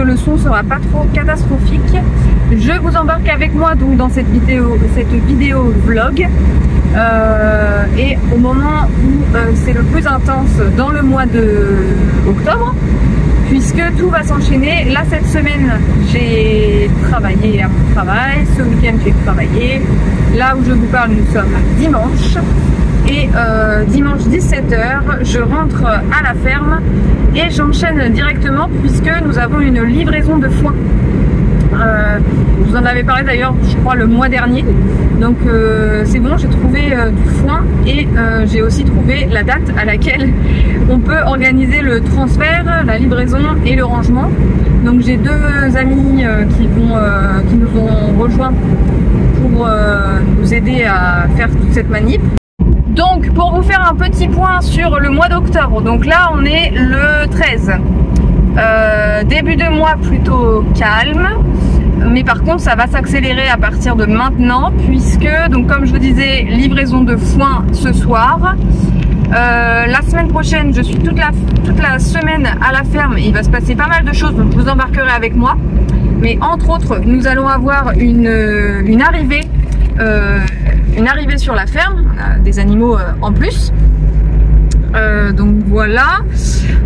le son sera pas trop catastrophique. Je vous embarque avec moi donc dans cette vidéo vlog. Et au moment où c'est le plus intense dans le mois d'octobre, puisque tout va s'enchaîner. Là cette semaine j'ai travaillé à mon travail, ce week-end j'ai travaillé. Là où je vous parle nous sommes dimanche et dimanche 17h je rentre à la ferme et j'enchaîne directement puisque nous avons une livraison de foin. Je vous en avais parlé d'ailleurs je crois le mois dernier, donc c'est bon, j'ai trouvé du foin et j'ai aussi trouvé la date à laquelle on peut organiser le transfert, la livraison et le rangement. Donc j'ai deux amis qui nous ont rejoints pour nous aider à faire toute cette manip. Donc pour vous faire un petit point sur le mois d'octobre, donc là on est le 13, début de mois plutôt calme. Mais par contre ça va s'accélérer à partir de maintenant puisque, donc comme je vous disais, livraison de foin ce soir. La semaine prochaine je suis toute la semaine à la ferme et il va se passer pas mal de choses, donc je vous embarquerai avec moi. Mais entre autres nous allons avoir une arrivée sur la ferme, des animaux en plus. Donc voilà.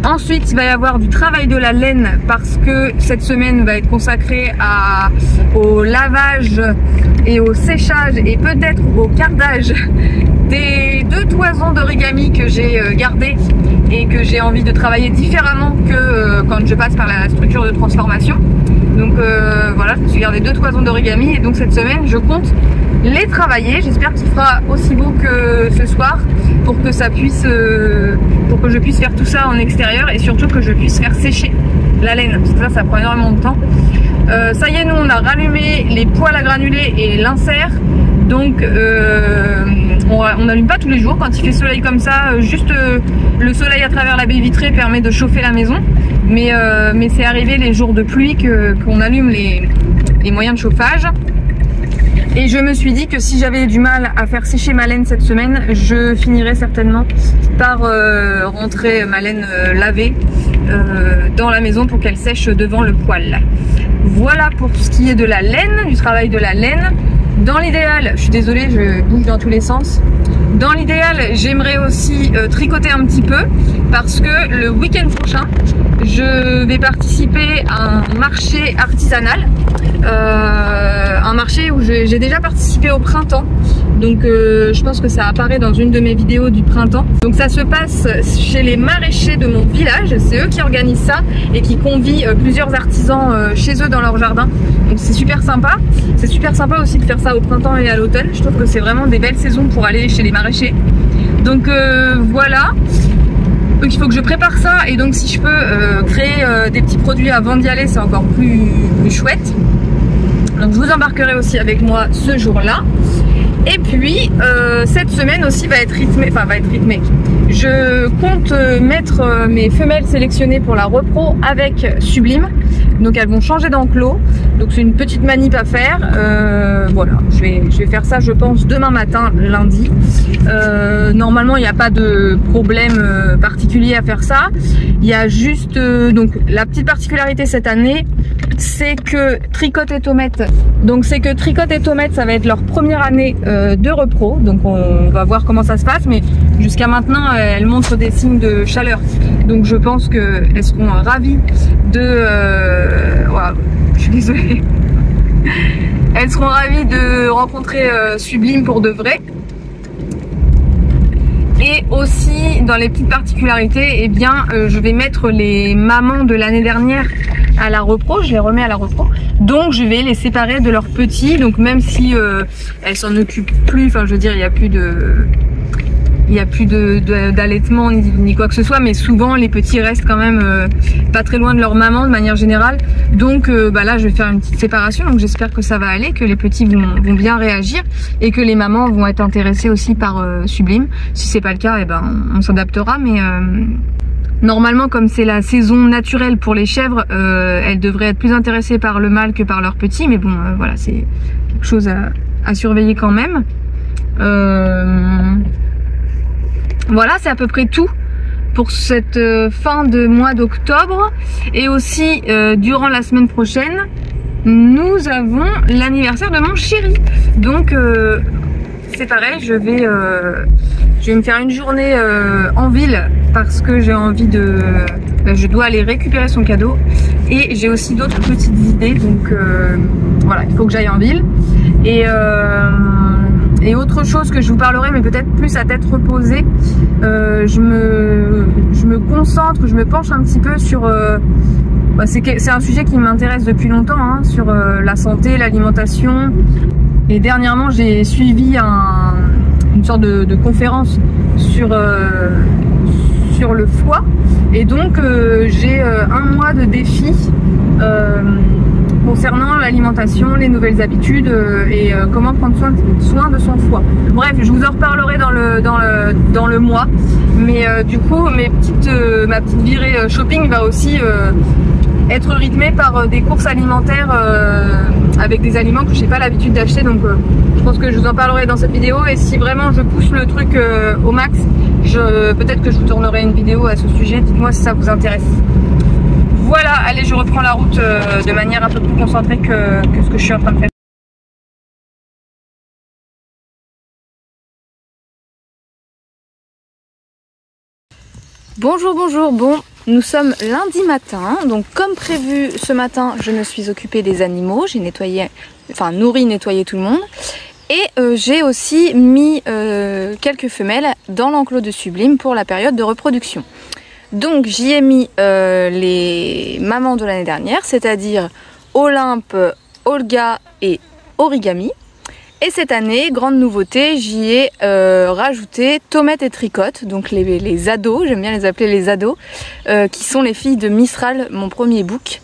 Ensuite il va y avoir du travail de la laine parce que cette semaine va être consacrée au lavage et au séchage et peut-être au cardage des deux toisons d'origami que j'ai gardées et que j'ai envie de travailler différemment que quand je passe par la structure de transformation. Donc voilà, je me suis gardé deux toisons d'origami et donc cette semaine je compte les travailler. J'espère qu'il fera aussi beau que ce soir pour que ça puisse pour que je puisse faire tout ça en extérieur et surtout que je puisse faire sécher la laine parce que ça prend énormément de temps. Ça y est, nous on a rallumé les poêles à granulés et l'insert, donc on n'allume pas tous les jours quand il fait soleil comme ça, juste le soleil à travers la baie vitrée permet de chauffer la maison, mais c'est arrivé les jours de pluie qu'on allume les moyens de chauffage. Et je me suis dit que si j'avais du mal à faire sécher ma laine cette semaine, je finirais certainement par rentrer ma laine lavée dans la maison pour qu'elle sèche devant le poêle. Voilà pour ce qui est de la laine, du travail de la laine. Dans l'idéal, je suis désolée, je bouge dans tous les sens. Dans l'idéal, j'aimerais aussi tricoter un petit peu parce que le week-end prochain, je vais participer à un marché artisanal. Un marché où j'ai déjà participé au printemps, donc je pense que ça apparaît dans une de mes vidéos du printemps. Donc ça se passe chez les maraîchers de mon village, c'est eux qui organisent ça et qui convient plusieurs artisans chez eux dans leur jardin, donc c'est super sympa. C'est super sympa aussi de faire ça au printemps et à l'automne, je trouve que c'est vraiment des belles saisons pour aller chez les maraîchers. Donc voilà. Donc il faut que je prépare ça et donc si je peux créer des petits produits avant d'y aller, c'est encore plus chouette. Donc je vous embarquerai aussi avec moi ce jour-là. Et puis cette semaine aussi va être rythmée, je compte mettre mes femelles sélectionnées pour la repro avec Sublime. Donc elles vont changer d'enclos. Donc c'est une petite manip à faire. Voilà, je vais faire ça je pense demain matin, lundi. Normalement il n'y a pas de problème particulier à faire ça. Il y a juste donc la petite particularité cette année, c'est que Tricot et Tomette, ça va être leur première année de repro, donc on va voir comment ça se passe, mais jusqu'à maintenant elles montrent des signes de chaleur, donc je pense qu'elles seront ravies de wow, je suis désolée, elles seront ravies de rencontrer Sublime pour de vrai. Et aussi dans les petites particularités, eh bien je vais mettre les mamans de l'année dernière à la repro, je les remets à la repro, donc je vais les séparer de leurs petits, donc même si elles s'en occupent plus, enfin je veux dire il n'y a plus d'allaitement ni quoi que ce soit, mais souvent les petits restent quand même pas très loin de leur maman de manière générale, donc là je vais faire une petite séparation, donc j'espère que ça va aller, que les petits vont bien réagir et que les mamans vont être intéressées aussi par Sublime. Si c'est pas le cas, eh ben on s'adaptera, mais normalement comme c'est la saison naturelle pour les chèvres, elles devraient être plus intéressées par le mâle que par leurs petits, mais bon voilà, c'est quelque chose à surveiller quand même. Voilà, c'est à peu près tout pour cette fin de mois d'octobre. Et aussi durant la semaine prochaine, nous avons l'anniversaire de mon chéri. Donc c'est pareil, je vais me faire une journée en ville parce que j'ai envie de... je dois aller récupérer son cadeau. Et j'ai aussi d'autres petites idées, donc voilà, il faut que j'aille en ville. Et autre chose que je vous parlerai, mais peut-être plus à tête reposée, je me concentre, je me penche un petit peu sur... c'est un sujet qui m'intéresse depuis longtemps, hein, sur la santé, l'alimentation. Et dernièrement, j'ai suivi une sorte de conférence sur le foie. Et donc, j'ai un mois de défi concernant l'alimentation, les nouvelles habitudes et comment prendre soin de son foie. Bref, je vous en reparlerai dans le mois. Mais du coup, ma petite virée shopping va aussi être rythmée par des courses alimentaires avec des aliments que je n'ai pas l'habitude d'acheter. Donc je pense que je vous en parlerai dans cette vidéo. Et si vraiment je pousse le truc au max, peut-être que je vous tournerai une vidéo à ce sujet. Dites-moi si ça vous intéresse. Voilà, allez, je reprends la route de manière un peu plus concentrée que ce que je suis en train de faire. Bonjour, bonjour, bon, nous sommes lundi matin, donc comme prévu ce matin, je me suis occupée des animaux, j'ai nettoyé, enfin nourri, nettoyé tout le monde. Et j'ai aussi mis quelques femelles dans l'enclos de Sublime pour la période de reproduction. Donc j'y ai mis les mamans de l'année dernière, c'est-à-dire Olympe, Olga et Origami. Et cette année, grande nouveauté, j'y ai rajouté Tomette et Tricotte, donc les ados, j'aime bien les appeler les ados, qui sont les filles de Mistral, mon premier book.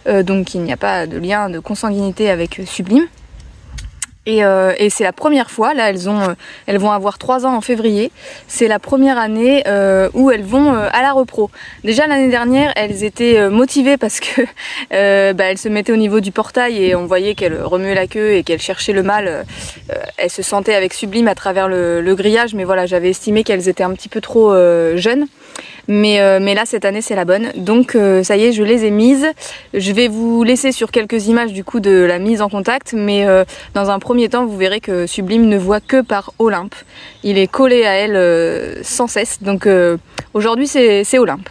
Donc il n'y a pas de lien de consanguinité avec Sublime. Et c'est la première fois, là elles vont avoir 3 ans en février, c'est la première année où elles vont à la repro. Déjà l'année dernière elles étaient motivées parce que elles se mettaient au niveau du portail et on voyait qu'elles remuaient la queue et qu'elles cherchaient le mâle. Elles se sentaient avec Sublime à travers le grillage, mais voilà, j'avais estimé qu'elles étaient un petit peu trop jeunes. Mais là cette année c'est la bonne, donc ça y est, je les ai mises. Je vais vous laisser sur quelques images du coup de la mise en contact, mais dans un premier temps vous verrez que Sublime ne voit que par Olympe. Il est collé à elle sans cesse, donc aujourd'hui c'est Olympe.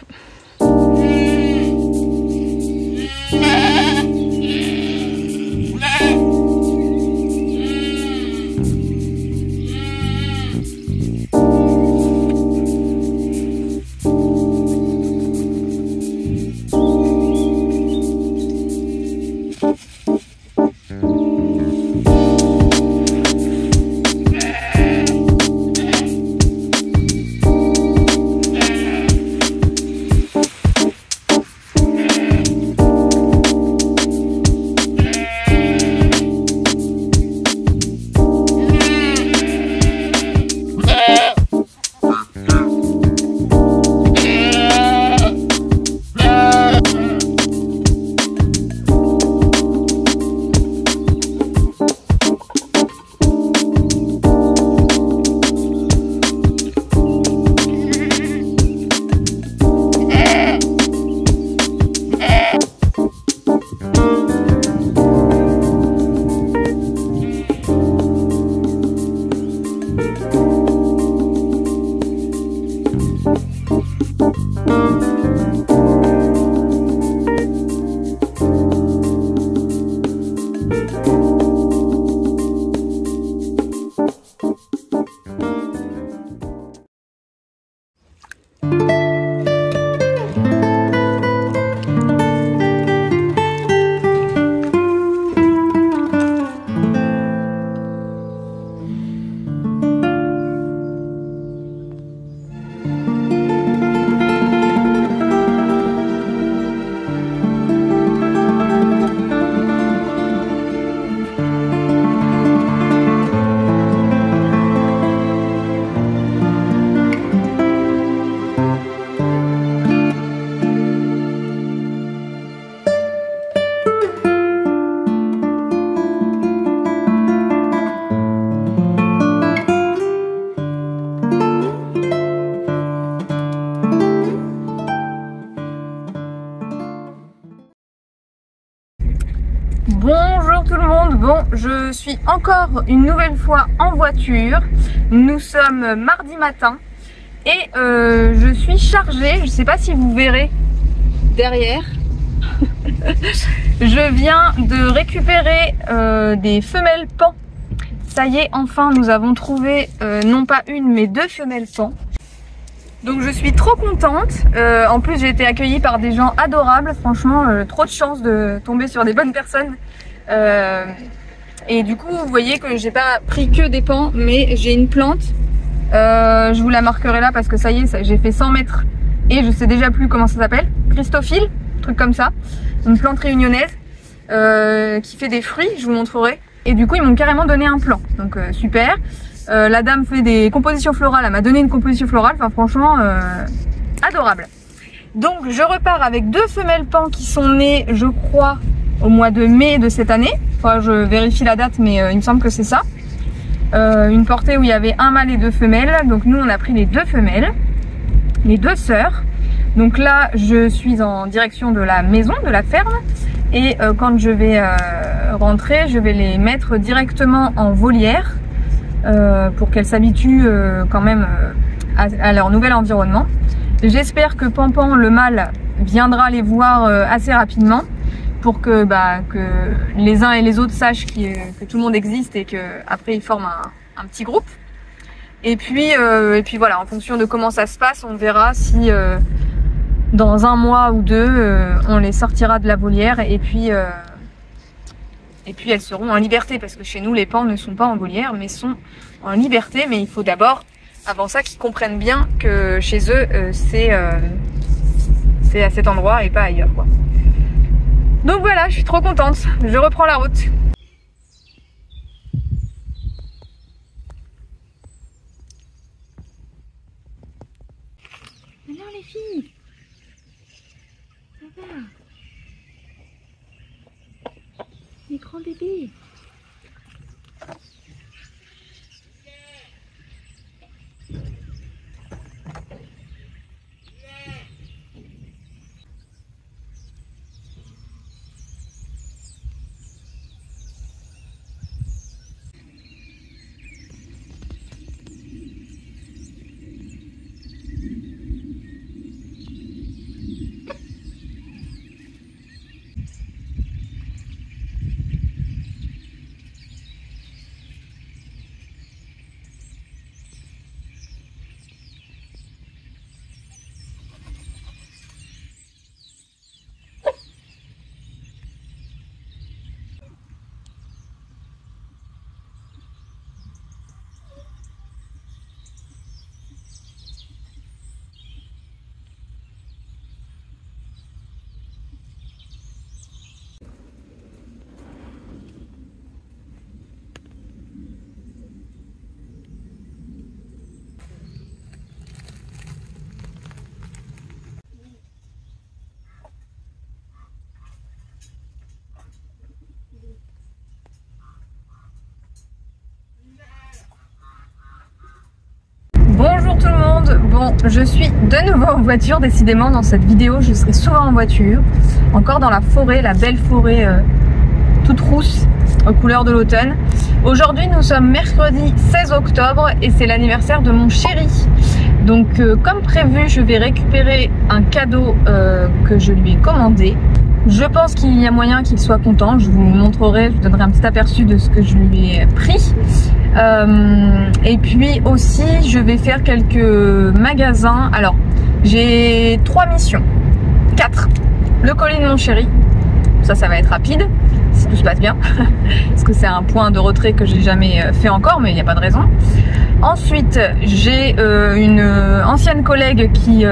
Bonjour tout le monde, bon je suis encore une nouvelle fois en voiture, nous sommes mardi matin et je suis chargée, je ne sais pas si vous verrez derrière, je viens de récupérer des femelles pans. Ça y est, enfin nous avons trouvé non pas une mais 2 femelles pans. Donc je suis trop contente, en plus j'ai été accueillie par des gens adorables, franchement trop de chance de tomber sur des bonnes personnes. Et du coup vous voyez que j'ai pas pris que des pans mais j'ai une plante, je vous la marquerai là parce que ça y est, j'ai fait 100 mètres et je sais déjà plus comment ça s'appelle, Christophile, truc comme ça, une plante réunionnaise qui fait des fruits, je vous montrerai. Et du coup ils m'ont carrément donné un plan, donc super. La dame fait des compositions florales, elle m'a donné une composition florale, enfin franchement adorable. Donc je repars avec 2 femelles pans qui sont nées je crois au mois de mai de cette année. Enfin je vérifie la date mais il me semble que c'est ça. Une portée où il y avait un mâle et 2 femelles, donc nous on a pris les 2 femelles, les 2 sœurs. Donc là je suis en direction de la maison, de la ferme, et quand je vais rentrer je vais les mettre directement en volière. Pour qu'elles s'habituent quand même à leur nouvel environnement. J'espère que Pampan, le mâle, viendra les voir assez rapidement pour que les uns et les autres sachent que tout le monde existe et qu'après ils forment un petit groupe. Et puis voilà, en fonction de comment ça se passe, on verra si dans 1 mois ou 2, on les sortira de la volière et puis elles seront en liberté, parce que chez nous les pans ne sont pas en volière mais sont en liberté. Mais il faut d'abord, avant ça, qu'ils comprennent bien que chez eux c'est à cet endroit et pas ailleurs quoi. Donc voilà, je suis trop contente, je reprends la route. Alors les filles, ça va? Les grands bébés. Bonjour tout le monde, bon je suis de nouveau en voiture, décidément dans cette vidéo je serai souvent en voiture, encore dans la forêt, la belle forêt toute rousse aux couleurs de l'automne. Aujourd'hui nous sommes mercredi 16 octobre et c'est l'anniversaire de mon chéri. Donc comme prévu je vais récupérer un cadeau que je lui ai commandé. Je pense qu'il y a moyen qu'il soit content, je vous montrerai, je vous donnerai un petit aperçu de ce que je lui ai pris. Et puis aussi je vais faire quelques magasins. Alors j'ai 3 missions, 4. Le colis de mon chéri, ça va être rapide si tout se passe bien parce que c'est un point de retrait que j'ai jamais fait encore mais il n'y a pas de raison. Ensuite j'ai une ancienne collègue qui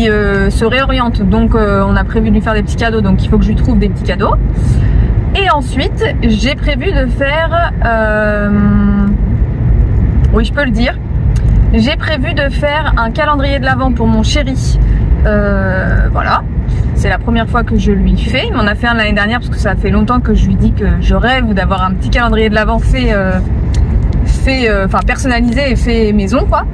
se réoriente, donc on a prévu de lui faire des petits cadeaux, donc il faut que je lui trouve des petits cadeaux. Et ensuite j'ai prévu de faire oui je peux le dire, j'ai prévu de faire un calendrier de l'Avent pour mon chéri. Voilà, c'est la première fois que je lui fais. Il m'en a fait un l'année dernière parce que ça fait longtemps que je lui dis que je rêve d'avoir un petit calendrier de l'Avent fait fait, enfin personnalisé et fait maison quoi.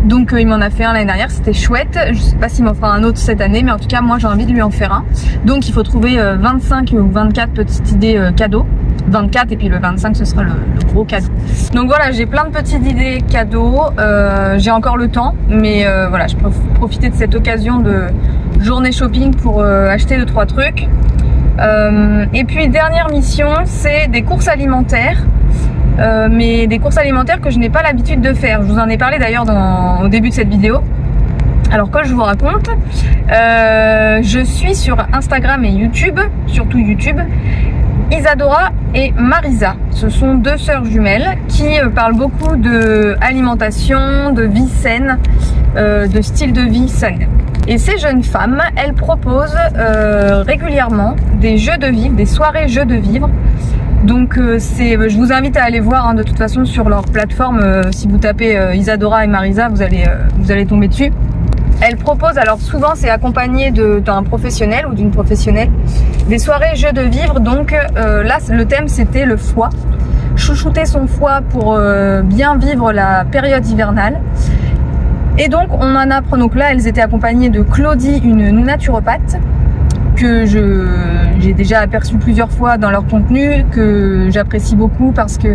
Donc il m'en a fait un l'année dernière, c'était chouette. Je sais pas s'il m'en fera un autre cette année, mais en tout cas moi j'ai envie de lui en faire un. Donc il faut trouver 25 ou 24 petites idées cadeaux. 24 et puis le 25 ce sera le gros cadeau. Donc voilà, j'ai plein de petites idées cadeaux. J'ai encore le temps, mais voilà, je peux profiter de cette occasion de journée shopping pour acheter 2-3 trucs. Et puis dernière mission, c'est des courses alimentaires. Mais des courses alimentaires que je n'ai pas l'habitude de faire. Je vous en ai parlé d'ailleurs au début de cette vidéo. Alors que je vous raconte, je suis sur Instagram et YouTube, surtout YouTube, Isadora et Marisa. Ce sont deux sœurs jumelles qui parlent beaucoup de alimentation, de vie saine, de style de vie saine. Et ces jeunes femmes, elles proposent régulièrement des jeux de vivre, des soirées jeux de vivre. Donc je vous invite à aller voir de toute façon sur leur plateforme. Si vous tapez Isadora et Marisa, vous allez tomber dessus. Elles proposent, alors souvent c'est accompagné d'un professionnel ou d'une professionnelle, des soirées jeux de vivre. Donc là le thème c'était le foie, chouchouter son foie pour bien vivre la période hivernale. Et donc on en apprend, donc là elles étaient accompagnées de Claudie, une naturopathe que j'ai déjà aperçu plusieurs fois dans leur contenu, que j'apprécie beaucoup parce que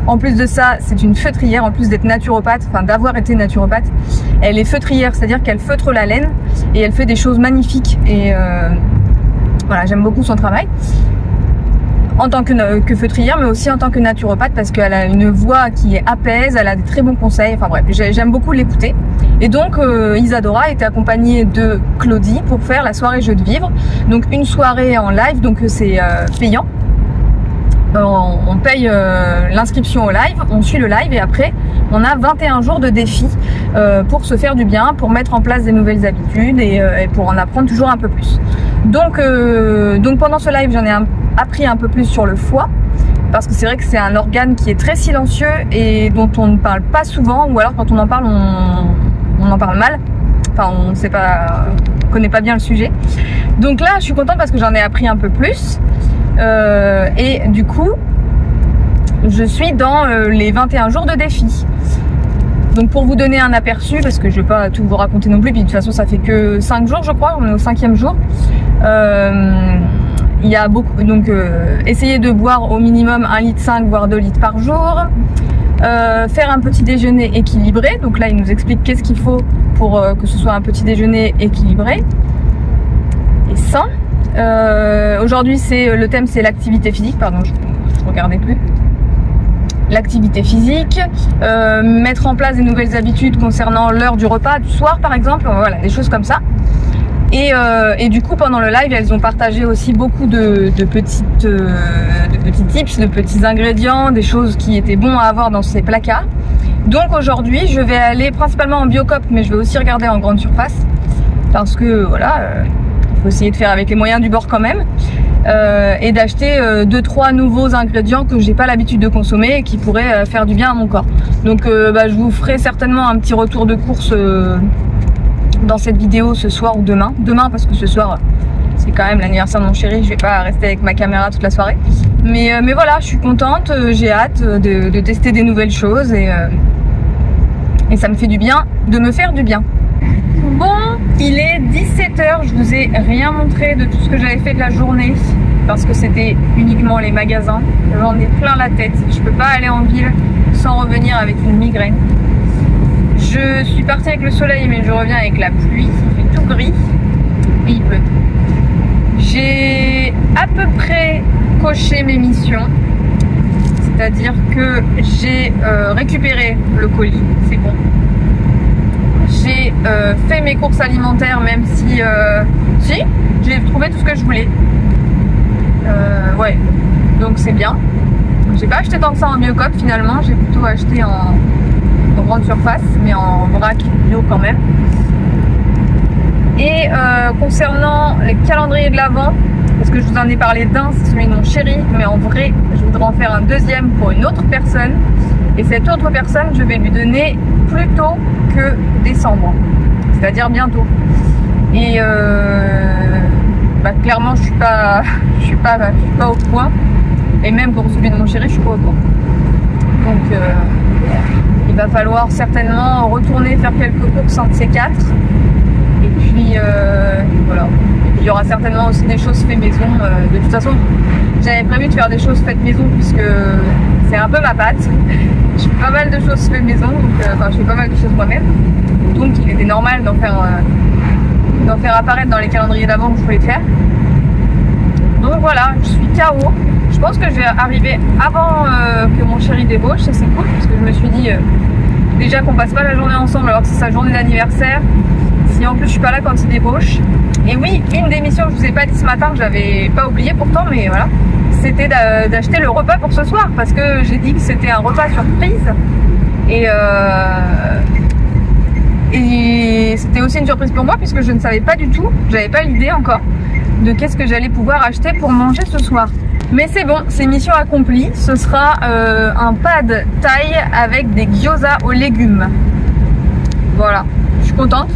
en plus de ça c'est une feutrière, en plus d'être naturopathe, enfin d'avoir été naturopathe, elle est feutrière, c'est-à-dire qu'elle feutre la laine et elle fait des choses magnifiques. Et voilà, j'aime beaucoup son travail en tant que feutrière, mais aussi en tant que naturopathe, parce qu'elle a une voix qui apaise, elle a des très bons conseils, enfin bref, j'aime beaucoup l'écouter. Et donc Isadora était accompagnée de Claudie pour faire la soirée jeu de vivre, donc une soirée en live, donc c'est payant. On paye l'inscription au live, on suit le live et après on a 21 jours de défi pour se faire du bien, pour mettre en place des nouvelles habitudes et pour en apprendre toujours un peu plus. Donc pendant ce live j'en ai appris un peu plus sur le foie, parce que c'est vrai que c'est un organe qui est très silencieux et dont on ne parle pas souvent, ou alors quand on en parle on en parle mal, enfin on sait pas, on connaît pas bien le sujet. Donc là je suis contente parce que j'en ai appris un peu plus et du coup je suis dans les 21 jours de défi. Donc pour vous donner un aperçu, parce que je vais pas tout vous raconter non plus, puis de toute façon ça fait que 5 jours je crois, on est au 5e jour. Il y a beaucoup, donc essayez de boire au minimum 1,5 litre voire 2 litres par jour. Faire un petit déjeuner équilibré, donc là il nous explique qu'est-ce qu'il faut pour que ce soit un petit déjeuner équilibré et sain. Aujourd'hui le thème c'est l'activité physique, pardon je regardais plus. L'activité physique, mettre en place des nouvelles habitudes concernant l'heure du repas du soir par exemple, voilà, des choses comme ça. Et du coup pendant le live elles ont partagé aussi beaucoup de petits tips, de petits ingrédients, des choses qui étaient bons à avoir dans ces placards. Donc aujourd'hui je vais aller principalement en Biocoop, mais je vais aussi regarder en grande surface parce que voilà, il faut essayer de faire avec les moyens du bord quand même, et d'acheter 2-3 nouveaux ingrédients que j'ai pas l'habitude de consommer et qui pourraient faire du bien à mon corps. Donc je vous ferai certainement un petit retour de course dans cette vidéo ce soir ou demain. Demain parce que ce soir c'est quand même l'anniversaire de mon chéri, je vais pas rester avec ma caméra toute la soirée. Mais voilà, je suis contente, j'ai hâte de tester des nouvelles choses et ça me fait du bien de me faire du bien. Bon, il est 17 h, je vous ai rien montré de tout ce que j'avais fait de la journée parce que c'était uniquement les magasins. J'en ai plein la tête, je peux pas aller en ville sans revenir avec une migraine. Je suis partie avec le soleil mais je reviens avec la pluie, il fait tout gris et il pleut. J'ai à peu près coché mes missions, c'est-à-dire que j'ai récupéré le colis, c'est bon. J'ai fait mes courses alimentaires, même si j'ai trouvé tout ce que je voulais. Ouais, donc c'est bien. J'ai pas acheté tant que ça en Biocoop finalement, j'ai plutôt acheté en grande surface, mais en vrac bio quand même. Et concernant les calendriers de l'Avent, parce que je vous en ai parlé d'un, c'est celui de mon chéri, mais en vrai je voudrais en faire un deuxième pour une autre personne, et cette autre personne je vais lui donner plus tôt que décembre, c'est-à-dire bientôt. Et clairement je suis pas au point, et même pour celui de mon chéri je suis pas au point. Donc il va falloir certainement retourner faire quelques courses, un de ces quatre. Et puis voilà. Et puis il y aura certainement aussi des choses faites maison. De toute façon, j'avais prévu de faire des choses faites maison puisque c'est un peu ma patte. Je fais pas mal de choses faites maison, donc enfin je fais pas mal de choses moi-même. Donc il était normal d'en faire apparaître dans les calendriers d'avant que je voulais faire. Donc voilà, je suis KO. Je pense que je vais arriver avant que mon chéri débauche, ça c'est cool parce que je me suis dit déjà qu'on passe pas la journée ensemble alors que c'est sa journée d'anniversaire. Si en plus je suis pas là quand il débauche. Et oui, une des missions que je vous ai pas dit ce matin, que j'avais pas oublié pourtant, mais voilà, c'était d'acheter le repas pour ce soir parce que j'ai dit que c'était un repas surprise. Et c'était aussi une surprise pour moi puisque je ne savais pas du tout, j'avais pas l'idée encore de qu'est-ce que j'allais pouvoir acheter pour manger ce soir. Mais c'est bon, c'est mission accomplie. Ce sera un pad thaï avec des gyoza aux légumes. Voilà, je suis contente.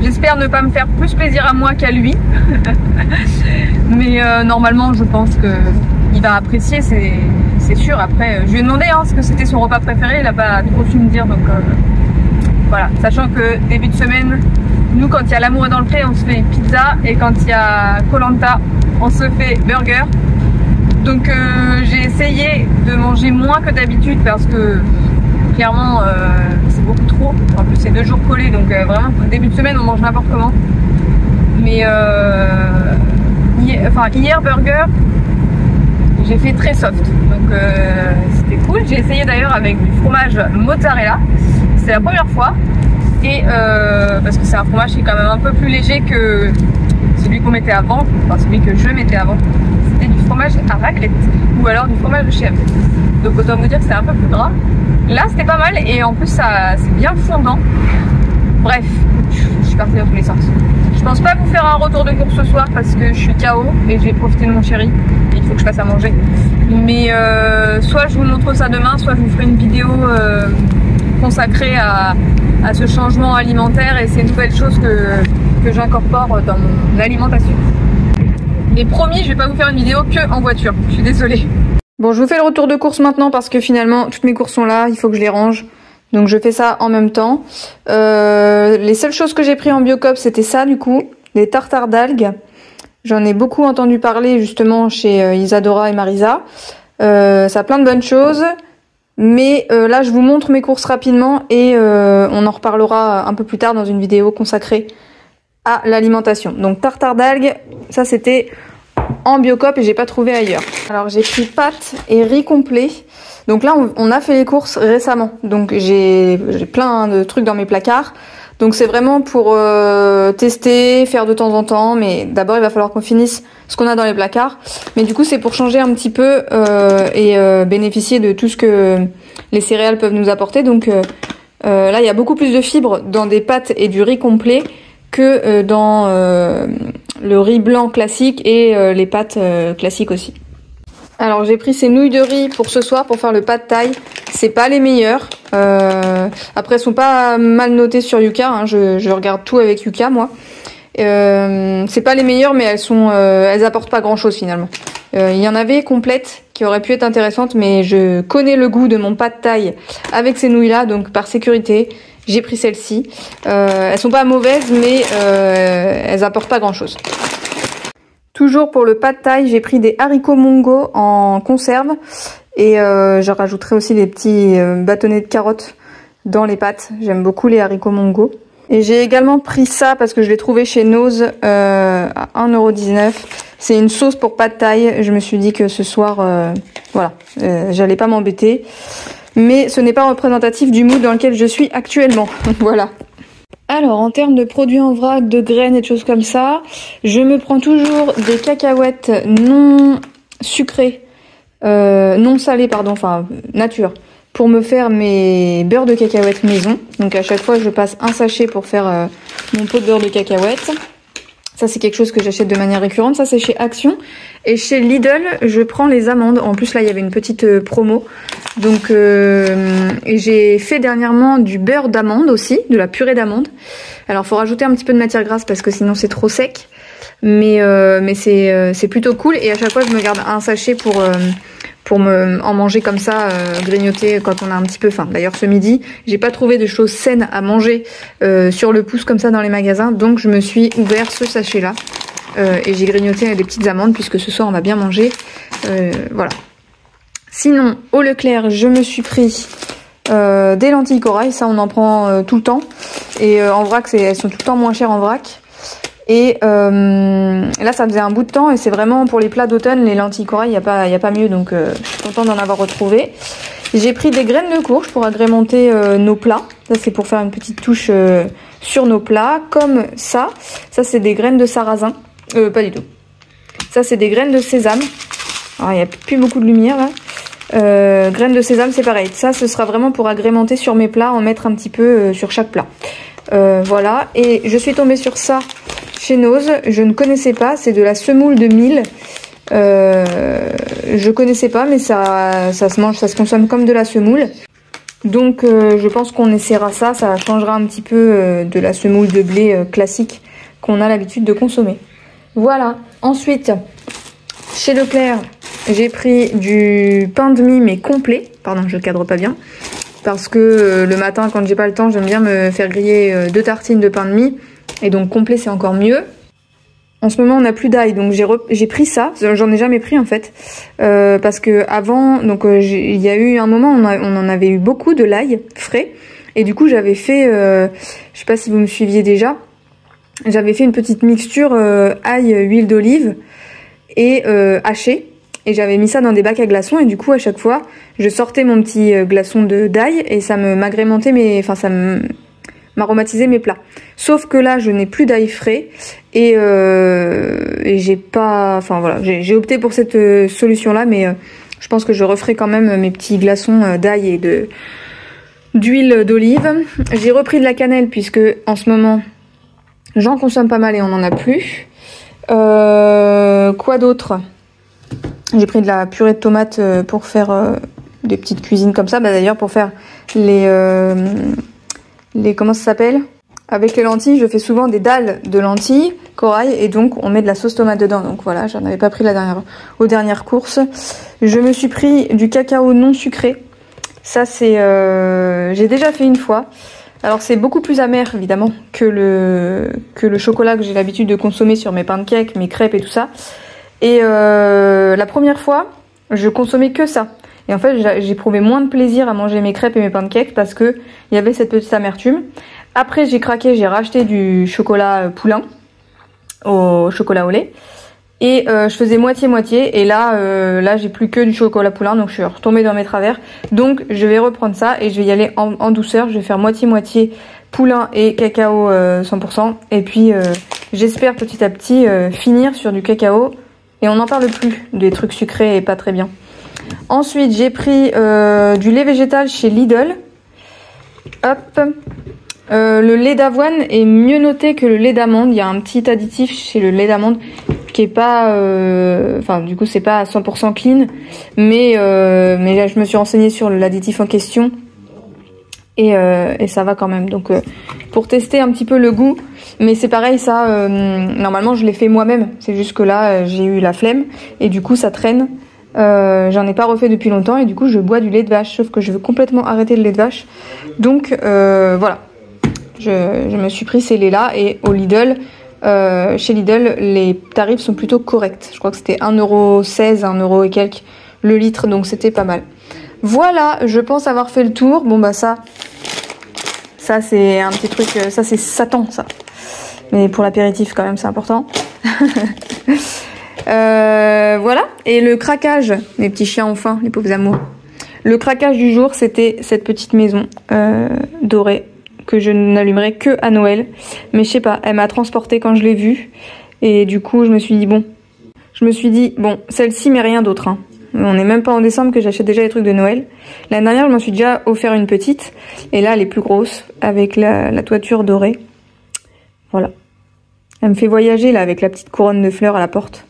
J'espère ne pas me faire plus plaisir à moi qu'à lui. Mais normalement, je pense qu'il va apprécier, c'est sûr. Après, je lui ai demandé ce que c'était son repas préféré. Il n'a pas trop su me dire, donc voilà. Sachant que début de semaine, nous, quand il y a l'amour est dans le pré, on se fait pizza. Et quand il y a Koh-Lanta, on se fait burger. Donc j'ai essayé de manger moins que d'habitude parce que clairement c'est beaucoup trop. En plus c'est 2 jours collés, donc vraiment début de semaine on mange n'importe comment. Mais hier burger, j'ai fait très soft, donc c'était cool. J'ai essayé d'ailleurs avec du fromage mozzarella, c'est la première fois. Et parce que c'est un fromage qui est quand même un peu plus léger que celui qu'on mettait avant, enfin celui que je mettais avant. C'était du fromage à raclette ou alors du fromage de chèvre. Donc autant vous dire que c'était un peu plus gras. Là c'était pas mal et en plus c'est bien fondant. Bref, je suis partie dans tous les sens. Je pense pas vous faire un retour de course ce soir parce que je suis KO et j'ai profité de mon chéri et il faut que je fasse à manger. Mais soit je vous montre ça demain, soit je vous ferai une vidéo consacrée à ce changement alimentaire et ces nouvelles choses que j'incorpore dans mon alimentation. Et promis, je vais pas vous faire une vidéo que en voiture, je suis désolée. Bon, je vous fais le retour de course maintenant parce que finalement, toutes mes courses sont là, il faut que je les range. Donc je fais ça en même temps. Les seules choses que j'ai pris en Biocop, c'était ça du coup, des tartares d'algues. J'en ai beaucoup entendu parler justement chez Isadora et Marisa. Ça a plein de bonnes choses. Mais là, je vous montre mes courses rapidement et on en reparlera un peu plus tard dans une vidéo consacrée à l'alimentation. Donc tartare d'algues, ça c'était en Biocop et j'ai pas trouvé ailleurs. Alors j'ai pris pâtes et riz complet. Donc là on a fait les courses récemment. Donc j'ai plein de trucs dans mes placards. Donc c'est vraiment pour tester, faire de temps en temps. Mais d'abord il va falloir qu'on finisse ce qu'on a dans les placards. Mais du coup c'est pour changer un petit peu et bénéficier de tout ce que les céréales peuvent nous apporter. Donc là il y a beaucoup plus de fibres dans des pâtes et du riz complet que dans le riz blanc classique et les pâtes classiques aussi. Alors j'ai pris ces nouilles de riz pour ce soir pour faire le pad thaï. C'est pas les meilleures. Après elles sont pas mal notées sur Yuka. Hein. Je regarde tout avec Yuka moi. C'est pas les meilleures mais elles apportent pas grand chose finalement. Il y en avait complètes qui auraient pu être intéressantes mais je connais le goût de mon pad thaï avec ces nouilles là donc par sécurité j'ai pris celles-ci. Elles sont pas mauvaises mais elles apportent pas grand chose. Toujours pour le pad thaï, j'ai pris des haricots mongo en conserve et je rajouterai aussi des petits bâtonnets de carottes dans les pâtes. J'aime beaucoup les haricots mongo. Et j'ai également pris ça parce que je l'ai trouvé chez Nose à 1,19 €. C'est une sauce pour pad thaï. Je me suis dit que ce soir, voilà, j'allais pas m'embêter. Mais ce n'est pas représentatif du mood dans lequel je suis actuellement. Voilà. Alors, en termes de produits en vrac, de graines et de choses comme ça, je me prends toujours des cacahuètes non sucrées, non salées, pardon, enfin nature, pour me faire mes beurres de cacahuètes maison. Donc à chaque fois, je passe un sachet pour faire mon pot de beurre de cacahuètes. Ça, c'est quelque chose que j'achète de manière récurrente. Ça, c'est chez Action. Et chez Lidl, je prends les amandes. En plus, là, il y avait une petite promo. Donc, et j'ai fait dernièrement du beurre d'amande aussi, de la purée d'amande. Alors, faut rajouter un petit peu de matière grasse parce que sinon, c'est trop sec. Mais c'est plutôt cool. Et à chaque fois, je me garde un sachet pour en manger comme ça, grignoter quand on a un petit peu faim. D'ailleurs ce midi, j'ai pas trouvé de choses saines à manger sur le pouce comme ça dans les magasins, donc je me suis ouvert ce sachet là et j'ai grignoté des petites amandes puisque ce soir on va bien manger. Voilà. Sinon au Leclerc, je me suis pris des lentilles corail, ça on en prend tout le temps et en vrac elles sont tout le temps moins chères en vrac. Et là ça faisait un bout de temps et c'est vraiment pour les plats d'automne, les lentilles corail, y a pas mieux, donc je suis contente d'en avoir retrouvé. J'ai pris des graines de courge pour agrémenter nos plats. Ça c'est pour faire une petite touche sur nos plats, comme ça. Ça c'est des graines de sarrasin, pas du tout. Ça c'est des graines de sésame. Alors il n'y a plus beaucoup de lumière là. Graines de sésame c'est pareil. Ça ce sera vraiment pour agrémenter sur mes plats, en mettre un petit peu sur chaque plat. Voilà, et je suis tombée sur ça chez Nose, je ne connaissais pas, c'est de la semoule de mil. Je connaissais pas, mais ça se mange, ça se consomme comme de la semoule. Donc je pense qu'on essaiera ça, ça changera un petit peu de la semoule de blé classique qu'on a l'habitude de consommer. Voilà, ensuite, chez Leclerc, j'ai pris du pain de mie mais complet. Pardon, je cadre pas bien. Parce que le matin, quand j'ai pas le temps, j'aime bien me faire griller 2 tartines de pain de mie. Et donc complet, c'est encore mieux. En ce moment, on n'a plus d'ail, donc j'ai pris ça. J'en ai jamais pris en fait. Parce que avant, donc il y a eu un moment, on en avait eu beaucoup de l'ail frais. Et du coup, j'avais fait, je sais pas si vous me suiviez déjà, j'avais fait une petite mixture ail, huile d'olive et haché. Et j'avais mis ça dans des bacs à glaçons et du coup à chaque fois je sortais mon petit glaçon d'ail et ça m'agrémentait ça m'aromatisait mes plats. Sauf que là je n'ai plus d'ail frais et j'ai pas, enfin voilà, j'ai opté pour cette solution là, mais je pense que je referai quand même mes petits glaçons d'ail et d'huile d'olive. J'ai repris de la cannelle puisque en ce moment j'en consomme pas mal et on en a plus. Quoi d'autre? J'ai pris de la purée de tomates pour faire des petites cuisines comme ça. Bah, d'ailleurs pour faire les comment ça s'appelle? Avec les lentilles, je fais souvent des dalles de lentilles corail et donc on met de la sauce tomate dedans. Donc voilà, j'en avais pas pris aux dernières courses. Je me suis pris du cacao non sucré. Ça c'est j'ai déjà fait une fois. Alors c'est beaucoup plus amer évidemment que le chocolat que j'ai l'habitude de consommer sur mes pancakes, mes crêpes et tout ça. Et la première fois, je consommais que ça. Et en fait, j'éprouvais moins de plaisir à manger mes crêpes et mes pancakes parce que il y avait cette petite amertume. Après, j'ai craqué, j'ai racheté du chocolat poulain au chocolat au lait. Et je faisais moitié-moitié. Et là, j'ai plus que du chocolat poulain, donc je suis retombée dans mes travers. Donc, je vais reprendre ça et je vais y aller en douceur. Je vais faire moitié-moitié poulain et cacao 100%. Et puis, j'espère petit à petit finir sur du cacao. Et on n'en parle plus des trucs sucrés et pas très bien. Ensuite, j'ai pris du lait végétal chez Lidl. Hop. Le lait d'avoine est mieux noté que le lait d'amande. Il y a un petit additif chez le lait d'amande qui est pas... Enfin, du coup, c'est pas à 100% clean. Mais là, je me suis renseignée sur l'additif en question. Et ça va quand même. Donc, pour tester un petit peu le goût... Mais c'est pareil, ça, normalement je l'ai fait moi-même. C'est juste que là, j'ai eu la flemme et du coup ça traîne. J'en ai pas refait depuis longtemps et du coup je bois du lait de vache. Sauf que je veux complètement arrêter le lait de vache. Donc voilà, je me suis pris ces laits-là et au Lidl, chez Lidl, les tarifs sont plutôt corrects. Je crois que c'était 1,16€, 1€ et quelques le litre, donc c'était pas mal. Voilà, je pense avoir fait le tour. Bon bah ça c'est un petit truc, ça c'est Satan ça. Mais pour l'apéritif quand même c'est important. Voilà, et le craquage, mes petits chiens ont faim, les pauvres amours. Le craquage du jour, c'était cette petite maison dorée que je n'allumerai que à Noël. Mais je sais pas, elle m'a transportée quand je l'ai vue. Et du coup je me suis dit bon, celle-ci mais rien d'autre. Hein. On n'est même pas en décembre que j'achète déjà les trucs de Noël. L'année dernière je m'en suis déjà offert une petite. Et là elle est plus grosse avec la toiture dorée. Voilà. Elle me fait voyager là avec la petite couronne de fleurs à la porte.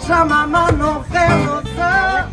Pachamama no hermosa.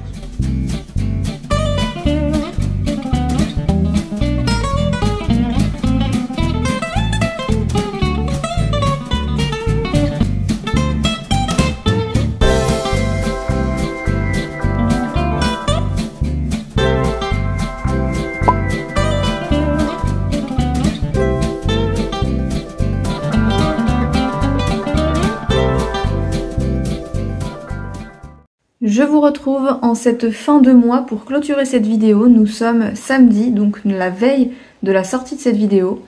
Je vous retrouve en cette fin de mois pour clôturer cette vidéo. Nous sommes samedi, donc la veille de la sortie de cette vidéo.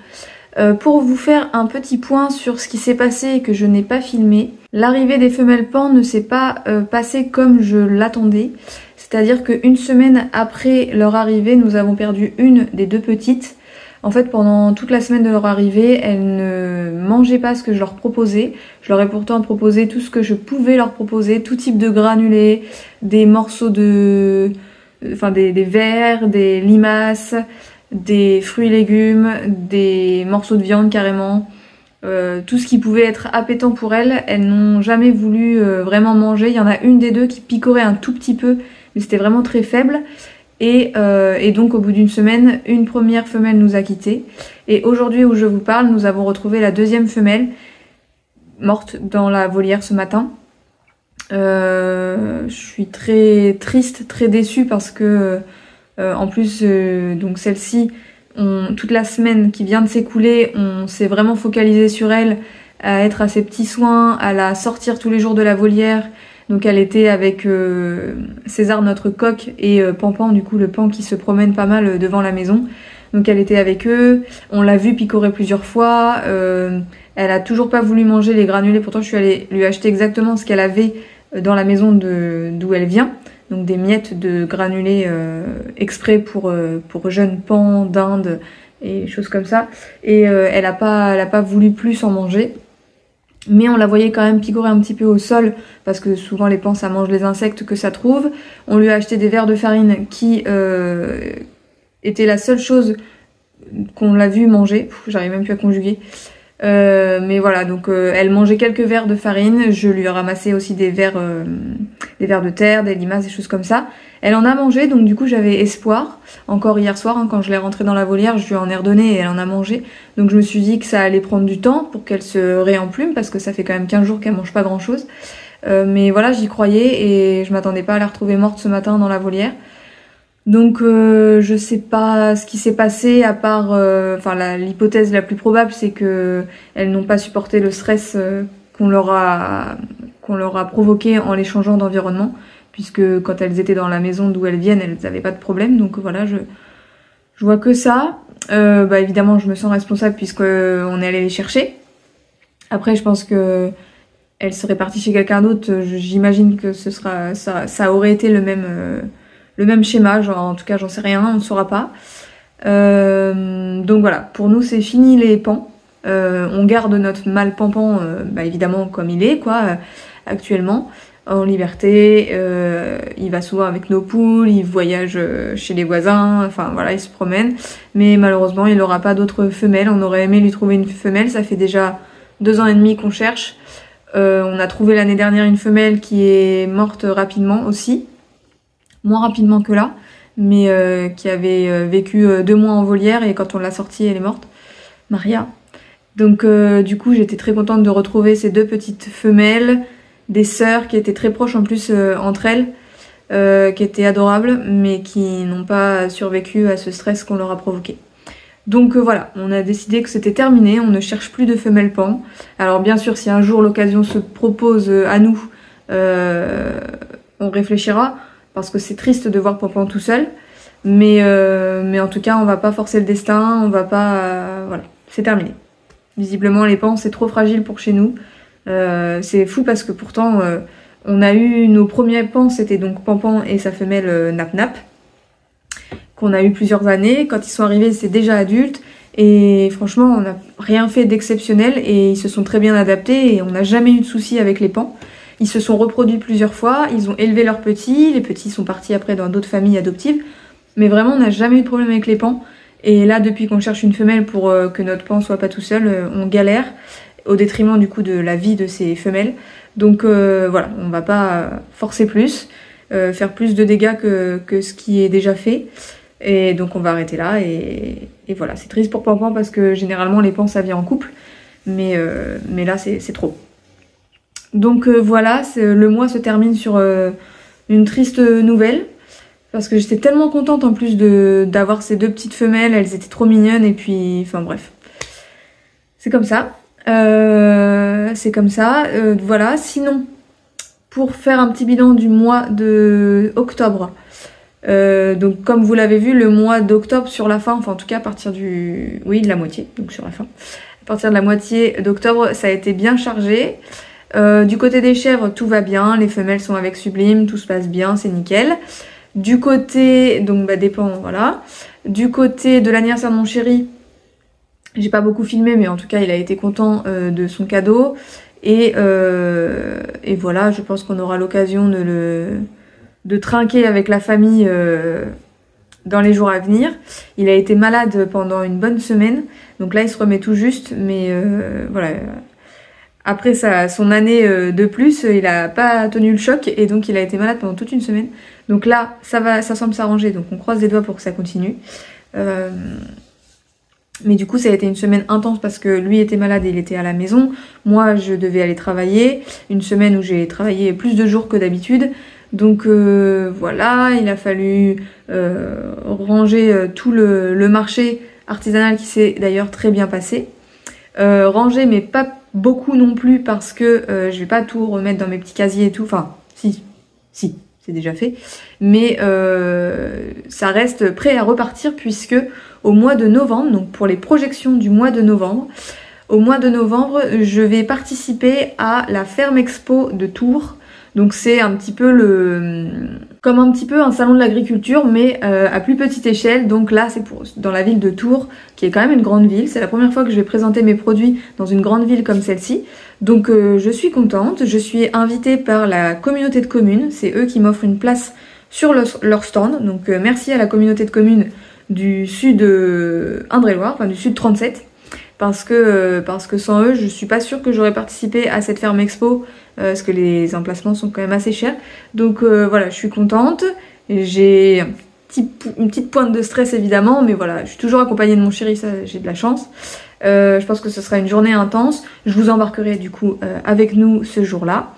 Pour vous faire un petit point sur ce qui s'est passé et que je n'ai pas filmé. L'arrivée des femelles pans ne s'est pas passée comme je l'attendais. C'est-à-dire qu'une semaine après leur arrivée, nous avons perdu une des deux petites. En fait, pendant toute la semaine de leur arrivée, elles ne mangeaient pas ce que je leur proposais. Je leur ai pourtant proposé tout ce que je pouvais leur proposer, tout type de granulés, des morceaux de... Enfin, des vers, des limaces, des fruits et légumes, des morceaux de viande carrément. Tout ce qui pouvait être appétant pour elles, elles n'ont jamais voulu vraiment manger. Il y en a une des deux qui picorait un tout petit peu, mais c'était vraiment très faible. Et donc au bout d'une semaine, une première femelle nous a quittés. Et aujourd'hui où je vous parle, nous avons retrouvé la deuxième femelle morte dans la volière ce matin. Je suis très triste, très déçue parce que en plus donc celle-ci, toute la semaine qui vient de s'écouler, on s'est vraiment focalisé sur elle, à être à ses petits soins, à la sortir tous les jours de la volière. Donc elle était avec César, notre coq, et Pampan, du coup le pan qui se promène pas mal devant la maison. Donc elle était avec eux, on l'a vu picorer plusieurs fois, elle a toujours pas voulu manger les granulés, pourtant je suis allée lui acheter exactement ce qu'elle avait dans la maison d'où elle vient. Donc des miettes de granulés exprès pour jeunes pans d'Inde et choses comme ça. Et elle a pas voulu plus en manger. Mais on la voyait quand même picorer un petit peu au sol, parce que souvent les pans ça mange les insectes que ça trouve. On lui a acheté des verres de farine qui étaient la seule chose qu'on l'a vu manger. J'arrive même plus à conjuguer. Mais voilà, donc elle mangeait quelques verres de farine. Je lui ai ramassé aussi des verres de terre, des limaces, des choses comme ça. Elle en a mangé, donc du coup j'avais espoir. Encore hier soir, hein, quand je l'ai rentrée dans la volière, je lui en ai redonné et elle en a mangé. Donc je me suis dit que ça allait prendre du temps pour qu'elle se réemplume, parce que ça fait quand même 15 jours qu'elle mange pas grand chose. Mais voilà, j'y croyais et je m'attendais pas à la retrouver morte ce matin dans la volière. Donc je sais pas ce qui s'est passé, à part... Enfin l'hypothèse la plus probable, c'est que elles n'ont pas supporté le stress qu'on leur a provoqué en les changeant d'environnement. Puisque quand elles étaient dans la maison d'où elles viennent, elles n'avaient pas de problème. Donc voilà, je vois que ça. Évidemment, je me sens responsable puisqu'on est allé les chercher. Après, je pense que elles seraient parties chez quelqu'un d'autre. J'imagine que ça aurait été le même schéma. Genre, en tout cas, j'en sais rien, on ne saura pas. Donc voilà, pour nous, c'est fini les pans. On garde notre mâle Pampan, évidemment, comme il est, quoi, actuellement. En liberté, il va souvent avec nos poules, il voyage chez les voisins, enfin voilà, il se promène. Mais malheureusement, il n'aura pas d'autres femelles. On aurait aimé lui trouver une femelle, ça fait déjà 2 ans et demi qu'on cherche. On a trouvé l'année dernière une femelle qui est morte rapidement aussi. Moins rapidement que là, mais qui avait vécu 2 mois en volière et quand on l'a sortie, elle est morte. Maria. Donc du coup, j'étais très contente de retrouver ces 2 petites femelles. Des sœurs qui étaient très proches en plus entre elles, qui étaient adorables, mais qui n'ont pas survécu à ce stress qu'on leur a provoqué. Donc voilà, on a décidé que c'était terminé, on ne cherche plus de femelles pans. Alors bien sûr, si un jour l'occasion se propose à nous, on réfléchira, parce que c'est triste de voir Pampan tout seul. Mais en tout cas, on va pas forcer le destin, on va pas... voilà, c'est terminé. Visiblement, les pans, c'est trop fragile pour chez nous. C'est fou parce que pourtant on a eu nos premiers pans, c'était donc Pampan et sa femelle Nap Nap, qu'on a eu plusieurs années. Quand ils sont arrivés, c'est déjà adulte et franchement on n'a rien fait d'exceptionnel et ils se sont très bien adaptés et on n'a jamais eu de soucis avec les pans. Ils se sont reproduits plusieurs fois, ils ont élevé leurs petits, les petits sont partis après dans d'autres familles adoptives, mais vraiment on n'a jamais eu de problème avec les pans. Et là, depuis qu'on cherche une femelle pour que notre pan soit pas tout seul, on galère. au détriment du coup de la vie de ces femelles. Donc voilà, on va pas forcer plus, faire plus de dégâts que ce qui est déjà fait. Et donc on va arrêter là et voilà, c'est triste pour Pampan parce que généralement les pans ça vient en couple, mais là c'est trop. Donc voilà, le mois se termine sur une triste nouvelle. Parce que j'étais tellement contente en plus d'avoir ces 2 petites femelles, elles étaient trop mignonnes et puis, enfin bref. C'est comme ça. Voilà, sinon, pour faire un petit bilan du mois de octobre. Donc comme vous l'avez vu, le mois d'octobre sur la fin, enfin en tout cas à partir de la moitié, donc sur la fin. À partir de la moitié d'octobre, ça a été bien chargé. Du côté des chèvres, tout va bien, les femelles sont avec Sublime, tout se passe bien, c'est nickel. Du côté, donc dépend, voilà. Du côté de l'anniversaire de mon chéri, j'ai pas beaucoup filmé, mais en tout cas il a été content de son cadeau. Et voilà, je pense qu'on aura l'occasion de trinquer avec la famille dans les jours à venir. Il a été malade pendant une bonne semaine, donc là il se remet tout juste, mais voilà. Après son année de plus, il a pas tenu le choc et donc il a été malade pendant toute une semaine. Donc là, ça semble s'arranger, donc on croise les doigts pour que ça continue. Mais du coup, ça a été une semaine intense parce que lui était malade et il était à la maison. Moi, je devais aller travailler. Une semaine où j'ai travaillé plus de jours que d'habitude. Donc voilà, il a fallu ranger tout le marché artisanal qui s'est d'ailleurs très bien passé. Ranger, mais pas beaucoup non plus parce que je vais pas tout remettre dans mes petits casiers et tout. Enfin, si, c'est déjà fait. Mais ça reste prêt à repartir puisque au mois de novembre, donc pour les projections du mois de novembre, je vais participer à la Ferme Expo de Tours. Donc c'est un petit peu comme un petit peu un salon de l'agriculture, mais à plus petite échelle. Donc là, c'est dans la ville de Tours, qui est quand même une grande ville. C'est la première fois que je vais présenter mes produits dans une grande ville comme celle-ci. Donc je suis contente. Je suis invitée par la communauté de communes. C'est eux qui m'offrent une place sur leur stand. Donc merci à la communauté de communes du sud Indre-et-Loire, enfin du sud 37. Parce que sans eux, je suis pas sûre que j'aurais participé à cette Ferme Expo, parce que les emplacements sont quand même assez chers. Donc voilà, je suis contente. J'ai une petite pointe de stress évidemment, mais voilà, je suis toujours accompagnée de mon chéri, ça j'ai de la chance. Je pense que ce sera une journée intense. Je vous embarquerai du coup avec nous ce jour-là.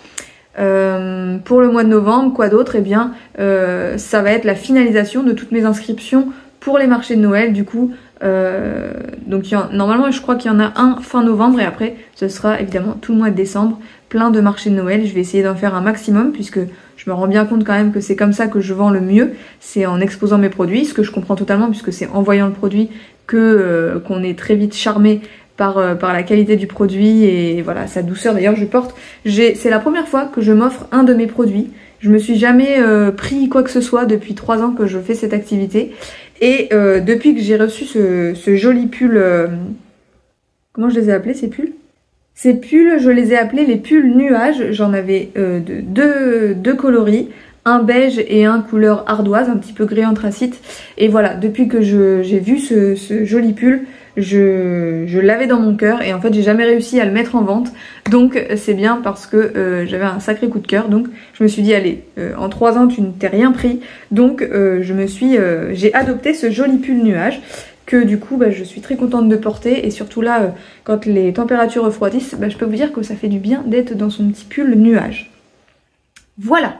Pour le mois de novembre, quoi d'autre? Eh bien, ça va être la finalisation de toutes mes inscriptions pour les marchés de Noël, du coup. Donc normalement je crois qu'il y en a un fin novembre et après ce sera évidemment tout le mois de décembre, plein de marchés de Noël. Je vais essayer d'en faire un maximum puisque je me rends bien compte quand même que c'est comme ça que je vends le mieux, c'est en exposant mes produits, ce que je comprends totalement puisque c'est en voyant le produit que qu'on est très vite charmé par la qualité du produit et voilà sa douceur. D'ailleurs c'est la première fois que je m'offre un de mes produits. Je me suis jamais pris quoi que ce soit depuis 3 ans que je fais cette activité. Et depuis que j'ai reçu ce joli pull, comment je les ai appelés ces pulls? Ces pulls, je les ai appelés les pulls nuages. J'en avais deux coloris, un beige et un couleur ardoise, un petit peu gris anthracite. Et voilà, depuis que j'ai vu ce joli pull, je l'avais dans mon cœur et en fait j'ai jamais réussi à le mettre en vente. Donc c'est bien parce que j'avais un sacré coup de cœur. Donc je me suis dit allez, en 3 ans tu ne t'es rien pris. Donc j'ai adopté ce joli pull nuage que du coup je suis très contente de porter. Et surtout là, quand les températures refroidissent, je peux vous dire que ça fait du bien d'être dans son petit pull nuage. Voilà.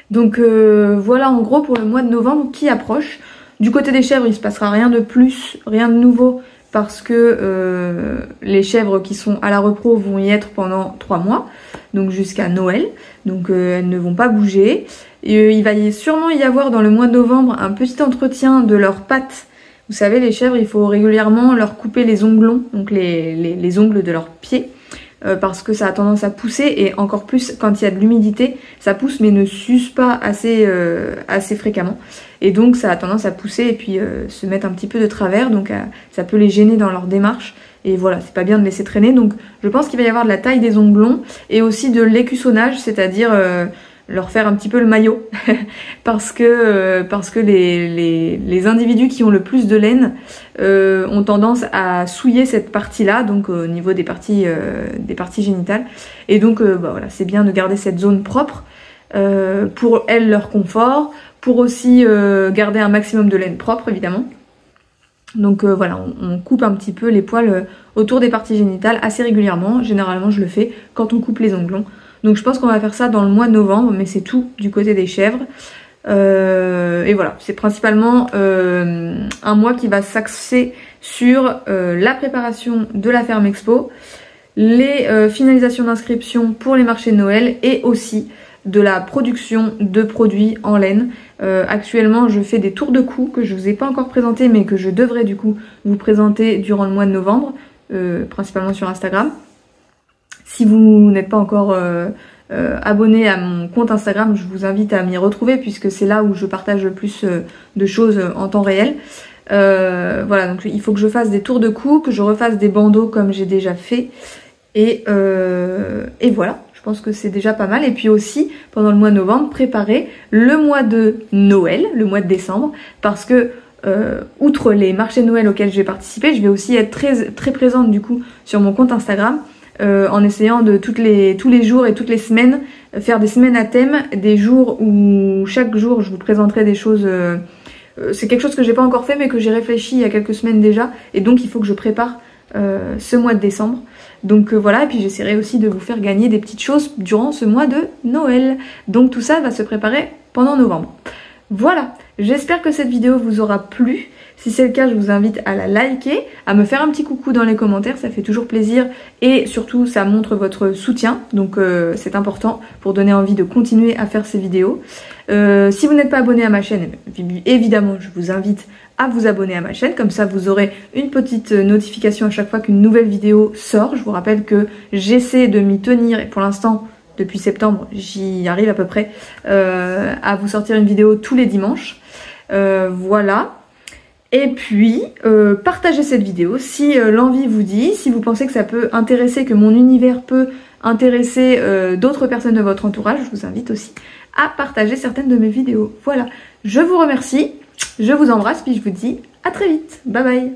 Donc voilà en gros pour le mois de novembre qui approche. Du côté des chèvres, il se passera rien de plus, rien de nouveau. Parce que les chèvres qui sont à la repro vont y être pendant 3 mois, donc jusqu'à Noël, donc elles ne vont pas bouger. Et, il va sûrement y avoir dans le mois de novembre un petit entretien de leurs pattes. Vous savez, les chèvres, il faut régulièrement leur couper les onglons, donc les ongles de leurs pieds, parce que ça a tendance à pousser, et encore plus quand il y a de l'humidité, ça pousse mais ne s'use pas assez fréquemment. Et donc ça a tendance à pousser et puis se mettre un petit peu de travers, donc ça peut les gêner dans leur démarche. Et voilà, c'est pas bien de laisser traîner. Donc je pense qu'il va y avoir de la taille des onglons et aussi de l'écussonnage, c'est-à-dire leur faire un petit peu le maillot parce que les individus qui ont le plus de laine ont tendance à souiller cette partie-là, donc au niveau des parties génitales. Et donc voilà, c'est bien de garder cette zone propre pour elles, leur confort, pour aussi garder un maximum de laine propre évidemment. Donc voilà, on coupe un petit peu les poils autour des parties génitales assez régulièrement. Généralement je le fais quand on coupe les onglons. Donc je pense qu'on va faire ça dans le mois de novembre, mais c'est tout du côté des chèvres. Et voilà, c'est principalement un mois qui va s'axer sur la préparation de la ferme expo, les finalisations d'inscription pour les marchés de Noël et aussi de la production de produits en laine. Actuellement je fais des tours de cou que je vous ai pas encore présenté mais que je devrais du coup vous présenter durant le mois de novembre, principalement sur Instagram. Si vous n'êtes pas encore abonné à mon compte Instagram, je vous invite à m'y retrouver puisque c'est là où je partage le plus de choses en temps réel. Voilà, donc il faut que je fasse des tours de cou, que je refasse des bandeaux comme j'ai déjà fait et voilà. Je pense que c'est déjà pas mal. Et puis aussi, pendant le mois de novembre, préparer le mois de Noël, le mois de décembre, parce que outre les marchés de Noël auxquels je vais participer, je vais aussi être très présente du coup sur mon compte Instagram, en essayant de tous les jours et toutes les semaines, faire des semaines à thème, des jours où chaque jour je vous présenterai des choses... c'est quelque chose que j'ai pas encore fait mais que j'ai réfléchi il y a quelques semaines déjà, et donc il faut que je prépare ce mois de décembre. Donc voilà, et puis j'essaierai aussi de vous faire gagner des petites choses durant ce mois de Noël. Donc tout ça va se préparer pendant novembre. Voilà, j'espère que cette vidéo vous aura plu. Si c'est le cas, je vous invite à la liker, à me faire un petit coucou dans les commentaires, ça fait toujours plaisir et surtout ça montre votre soutien, donc c'est important pour donner envie de continuer à faire ces vidéos. Si vous n'êtes pas abonné à ma chaîne, évidemment je vous invite à vous abonner à ma chaîne, comme ça vous aurez une petite notification à chaque fois qu'une nouvelle vidéo sort. Je vous rappelle que j'essaie de m'y tenir et pour l'instant depuis septembre j'y arrive à peu près à vous sortir une vidéo tous les dimanches. Voilà. Et puis, partagez cette vidéo si l'envie vous dit, si vous pensez que ça peut intéresser, que mon univers peut intéresser d'autres personnes de votre entourage, je vous invite aussi à partager certaines de mes vidéos. Voilà, je vous remercie, je vous embrasse, puis je vous dis à très vite. Bye bye.